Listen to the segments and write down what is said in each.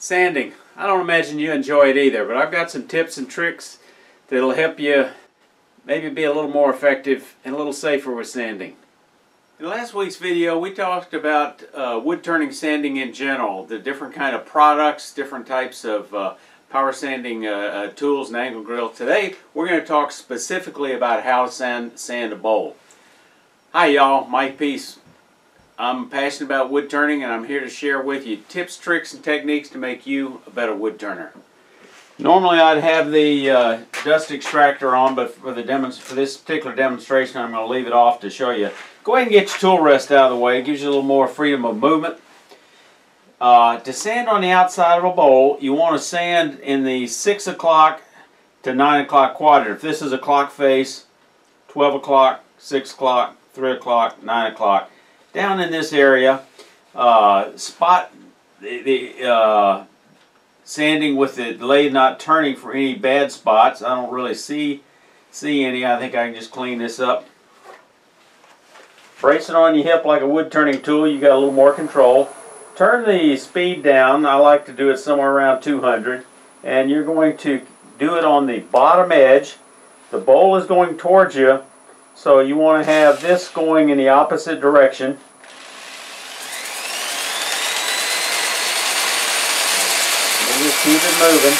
Sanding. I don't imagine you enjoy it either, but I've got some tips and tricks that'll help you maybe be a little more effective and a little safer with sanding. In last week's video we talked about wood turning sanding in general, the different kind of products, different types of power sanding tools and angle grills. Today we're going to talk specifically about how to sand a bowl. Hi y'all, Mike Peace. I'm passionate about wood turning and I'm here to share with you tips, tricks, and techniques to make you a better wood turner. Normally I'd have the dust extractor on, but for this particular demonstration I'm going to leave it off to show you. Go ahead and get your tool rest out of the way. It gives you a little more freedom of movement. To sand on the outside of a bowl, you want to sand in the 6 o'clock to 9 o'clock quadrant. If this is a clock face, 12 o'clock, 6 o'clock, 3 o'clock, 9 o'clock. Down in this area, spot the sanding with the lathe not turning for any bad spots. I don't really see any. I think I can just clean this up. Brace it on your hip like a wood turning tool. You got a little more control. Turn the speed down. I like to do it somewhere around 200. And you're going to do it on the bottom edge. The bowl is going towards you, so you want to have this going in the opposite direction. And just keep it moving.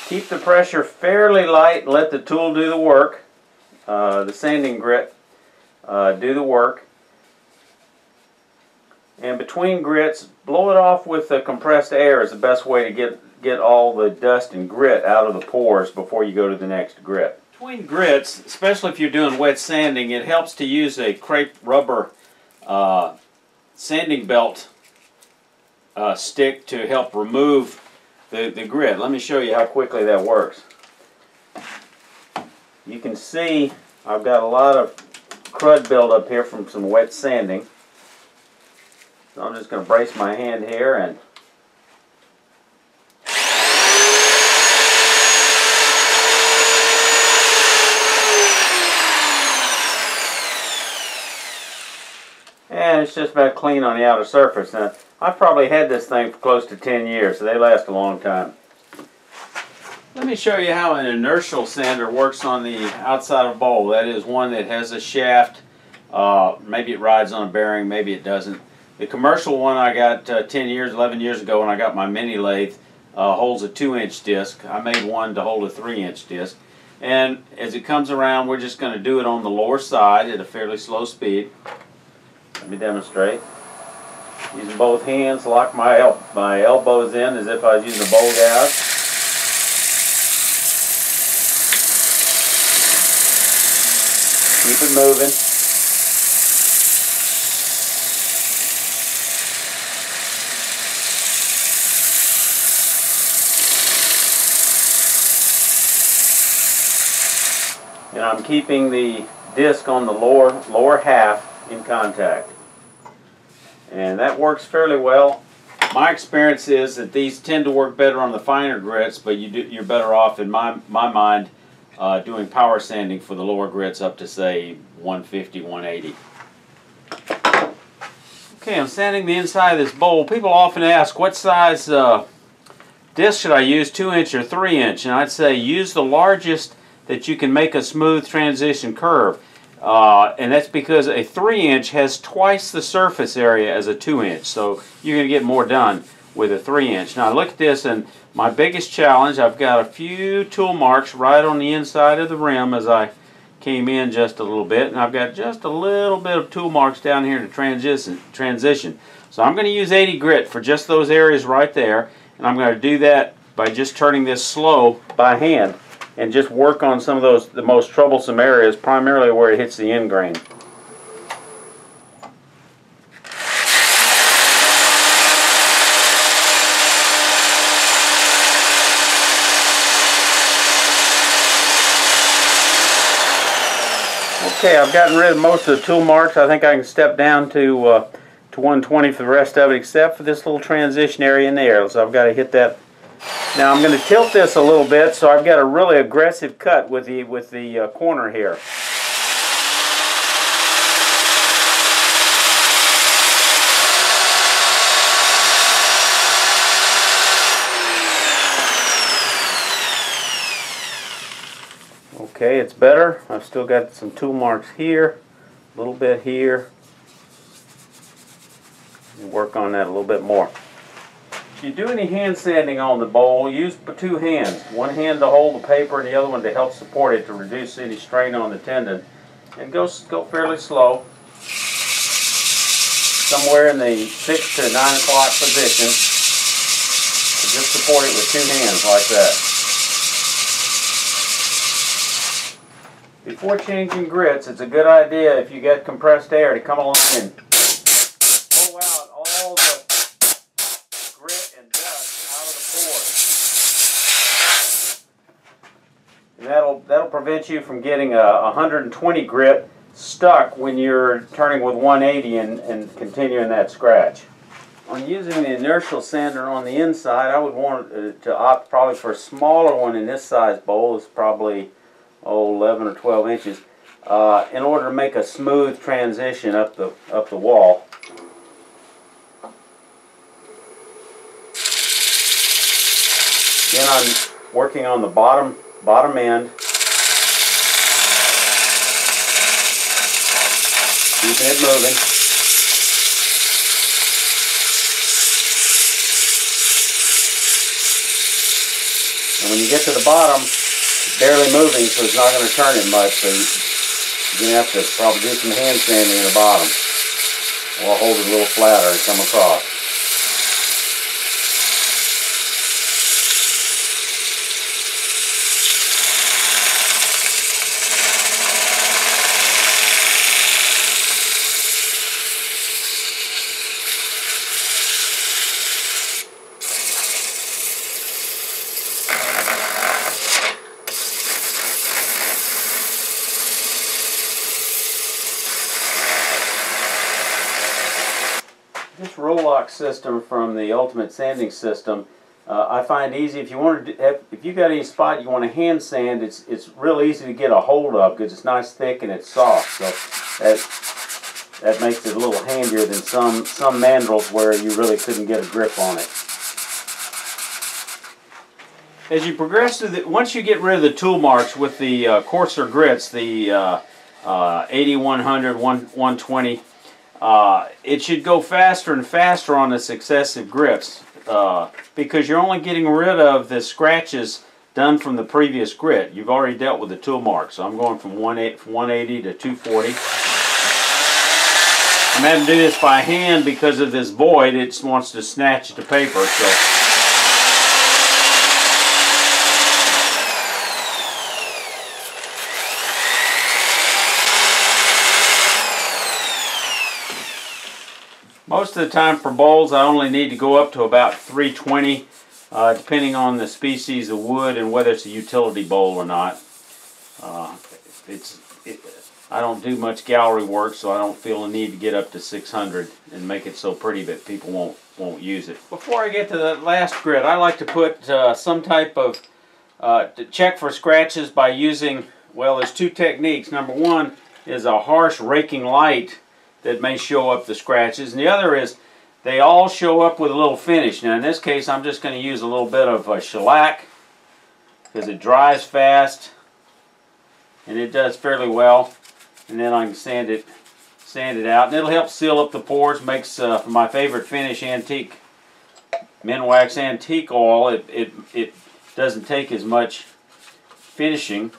Keep the pressure fairly light and let the tool do the work, the sanding grit do the work. And between grits, blow it off with the compressed air is the best way to get all the dust and grit out of the pores before you go to the next grit. Between grits, especially if you're doing wet sanding, it helps to use a crepe rubber sanding belt stick to help remove the grit. Let me show you how quickly that works. You can see I've got a lot of crud buildup here from some wet sanding. So I'm just going to brace my hand here and it's just about clean on the outer surface. Now, I've probably had this thing for close to 10 years, so they last a long time. Let me show you how an inertial sander works on the outside of a bowl. That is one that has a shaft. Maybe it rides on a bearing, maybe it doesn't. The commercial one I got 11 years ago when I got my mini lathe holds a 2-inch disc. I made one to hold a 3-inch disc. And as it comes around, we're just going to do it on the lower side at a fairly slow speed. Let me demonstrate. Using both hands, lock my elbows in as if I was using a bowl gouge. Keep it moving. And I'm keeping the disc on the lower half in contact. And that works fairly well. My experience is that these tend to work better on the finer grits, but you're better off, in my mind, doing power sanding for the lower grits up to, say, 150, 180. Okay, I'm sanding the inside of this bowl. People often ask, what size disc should I use, 2-inch or 3-inch? And I'd say use the largest that you can make a smooth transition curve. And that's because a 3-inch has twice the surface area as a 2-inch, so you're going to get more done with a 3-inch. Now look at this, and my biggest challenge, I've got a few tool marks right on the inside of the rim as I came in just a little bit, and I've got just a little bit of tool marks down here to transition. So I'm going to use 80 grit for just those areas right there, and I'm going to do that by just turning this slow by hand and just work on some of the most troublesome areas, primarily where it hits the end grain. Okay, I've gotten rid of most of the tool marks. I think I can step down to 120 for the rest of it, except for this little transition area in there. So I've got to hit that. Now I'm going to tilt this a little bit, so I've got a really aggressive cut with the corner here. Okay, it's better. I've still got some tool marks here, a little bit here. We'll work on that a little bit more. If you do any hand sanding on the bowl, use two hands. One hand to hold the paper and the other one to help support it to reduce any strain on the tendon. And go fairly slow. Somewhere in the 6 to 9 o'clock position. So just support it with two hands like that. Before changing grits, it's a good idea if you get compressed air to come along and pull out all the grit and dust out of the pores. And that'll prevent you from getting a 120 grit stuck when you're turning with 180 and continuing that scratch. On using the inertial sander on the inside, I would want to opt probably for a smaller one in this size bowl. It's probably 11 or 12 inches, in order to make a smooth transition up the wall. Then I'm working on the bottom end, keeping it moving. And when you get to the bottom, barely moving, so it's not going to turn it much, so you're going to have to probably do some hand sanding in the bottom, or hold it a little flatter and come across. This roll lock system from the Ultimate Sanding System, I find easy. If you want to, if you got any spot you want to hand sand, it's real easy to get a hold of because it's nice, thick, and it's soft. So that makes it a little handier than some mandrels where you really couldn't get a grip on it. As you progress through once you get rid of the tool marks with the coarser grits, the 80, 100, 120. It should go faster and faster on the successive grips because you're only getting rid of the scratches done from the previous grit. You've already dealt with the tool mark, so I'm going from 180 to 240. I'm having to do this by hand because of this void. It just wants to snatch the paper. So. Most of the time for bowls, I only need to go up to about 320, depending on the species of wood and whether it's a utility bowl or not. I don't do much gallery work, so I don't feel the need to get up to 600 and make it so pretty that people won't use it. Before I get to the last grit, I like to put some type of to check for scratches by using, well, there's two techniques. Number one is a harsh raking light that may show up the scratches, and the other is they all show up with a little finish. Now in this case I'm just going to use a little bit of shellac because it dries fast and it does fairly well, and then I can sand it out, and it'll help seal up the pores. Makes my favorite finish, antique Minwax antique oil. It doesn't take as much finishing.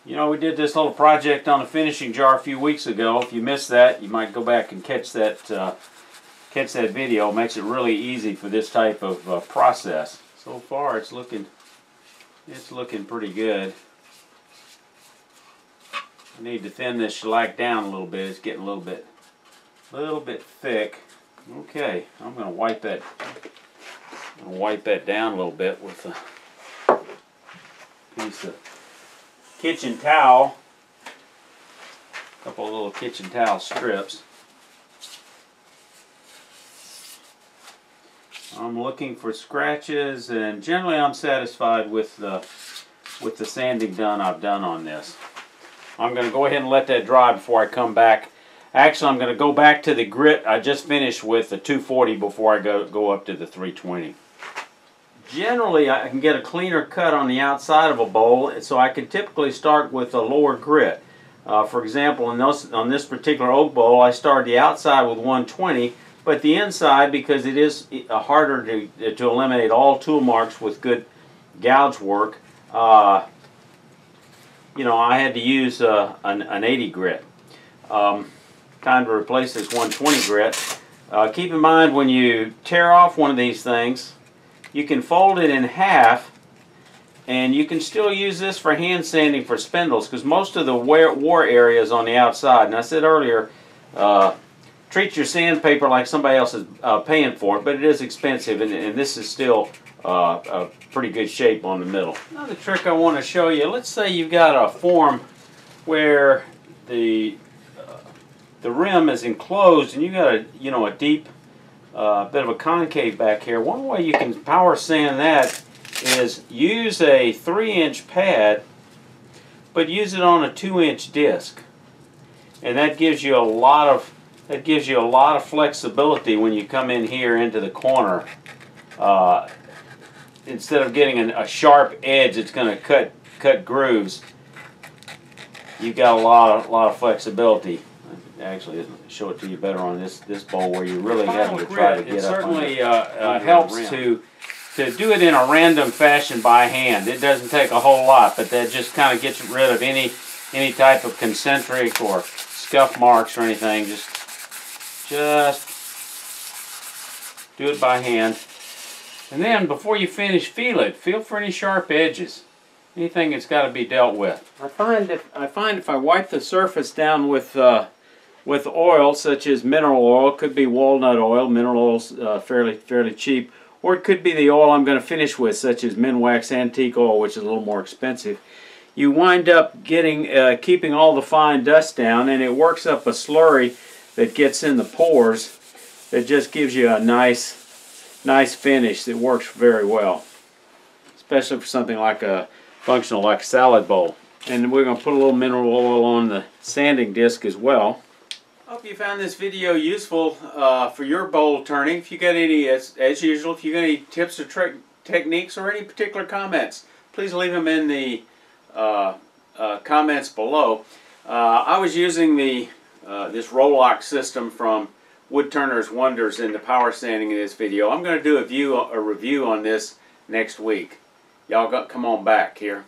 You know, we did this little project on a finishing jar a few weeks ago. If you missed that, you might go back and catch that video. It makes it really easy for this type of process. So far, it's looking pretty good. I need to thin this shellac down a little bit. It's getting a little bit thick. Okay, I'm going to wipe that down a little bit with a piece of kitchen towel. couple of little kitchen towel strips. I'm looking for scratches, and generally I'm satisfied with the sanding done I've done on this. I'm going to go ahead and let that dry before I come back. Actually, I'm going to go back to the grit I just finished with the 240 before I go up to the 320. Generally, I can get a cleaner cut on the outside of a bowl, so I can typically start with a lower grit. For example, on this particular oak bowl, I started the outside with 120, but the inside, because it is harder to eliminate all tool marks with good gouge work, you know, I had to use an 80 grit. Time to replace this 120 grit. Keep in mind, when you tear off one of these things, you can fold it in half, and you can still use this for hand sanding for spindles, because most of the war area is on the outside. And I said earlier, treat your sandpaper like somebody else is paying for it, but it is expensive, and this is still a pretty good shape on the middle. Another trick I want to show you, let's say you've got a form where the rim is enclosed and you got a deep bit of a concave back here. One way you can power sand that is use a 3-inch pad, but use it on a 2-inch disc, and that gives you a lot of flexibility when you come in here into the corner. Instead of getting a sharp edge it's going to cut grooves, you've got a lot of flexibility. Actually, show it to you better on this bowl where you really have to try to get up. It certainly helps to do it in a random fashion by hand. It doesn't take a whole lot, but that just kind of gets rid of any type of concentric or scuff marks or anything. Just do it by hand. And then before you finish, feel for any sharp edges, anything that's got to be dealt with. I find if I wipe the surface down with oil, such as mineral oil, could be walnut oil. Mineral oil's fairly cheap, or it could be the oil I'm going to finish with, such as Minwax antique oil, which is a little more expensive. You wind up keeping all the fine dust down, and it works up a slurry that gets in the pores that just gives you a nice finish that works very well, especially for something like a functional like a salad bowl. And we're going to put a little mineral oil on the sanding disc as well. I hope you found this video useful for your bowl turning. If you got any, as usual, if you got any tips or techniques or any particular comments, please leave them in the comments below. I was using this roll-lock system from Woodturner's Wonders in the power sanding in this video. I'm going to do a review on this next week. Y'all come on back here.